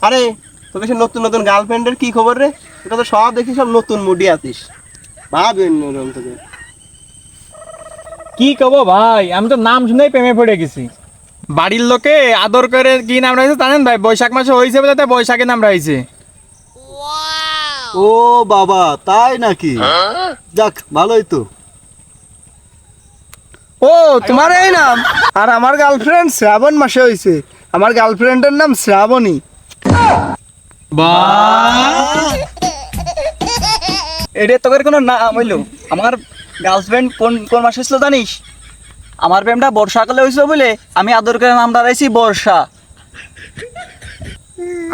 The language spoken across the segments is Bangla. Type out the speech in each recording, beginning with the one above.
আরে তোকে সে নতুন নতুন গার্লফ্রেন্ডের কি খবর রে? তোকে তো সব দেখি সব নতুন মুডি আছিস। ভাব অন্যরকম তোকে। কি কব ভাই, আমি তো নাম শুনেই প্রেমে পড়ে গেছি। বাড়ির লোকে আদর করে কি নাম রাখছে জানেন ভাই? বৈশাখ মাসে হয়েছে বলে তাই বৈশাখে নাম রাখছে। ও বাবা, তাই নাকি? যাক, ভালোই তো। ও তোমার এই নাম? আর আমার গার্লফ্রেন্ড শ্রাবণ মাসে হয়েছে। আমার গার্লফ্রেন্ডের নাম শ্রাবণী। এটা তোদের কোনো নাম হইলো? আমার গার্লফ্রেন্ড কোন কোন মাসে ছিল জানিস? আমার প্রেমটা বর্ষাকালে হয়েছিল বলে আমি আদর করে নাম রাখছি বর্ষা।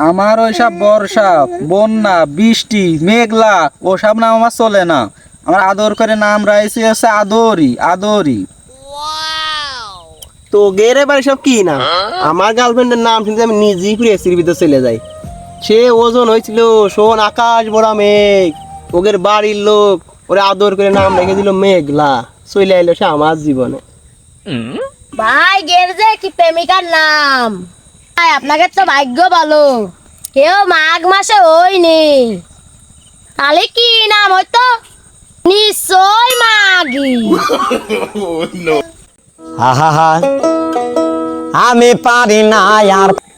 আমার ওইসব বর্ষা, বন্যা, বৃষ্টি, মেঘলা ওসব নাম আমার চলে না। আমার আদর করে নাম রাখছি হচ্ছে আদরি আদরি। তো গেরে বাড়ি সব কি নাম? আমার গার্লফ্রেন্ডের নাম শুনতে আমি নিজেই পুরো এসির ভিতর চলে যাই। সে ওজন হয়েছিল শোন আকাশ ভরা মেঘ। ওদের বাড়ির লোক ওরে আদর করে নাম রেখে দিল মেঘলা। চলে আইলো সে আমার জীবনে। ভাই গের যে কি প্রেমিকার নাম। ভাই আপনাকে তো ভাগ্য ভালো, কেউ মাঘ মাসে হয়নি। তাহলে কি নাম হয়তো? নিশ্চয় মাগি। আহা, আমি পারি না আর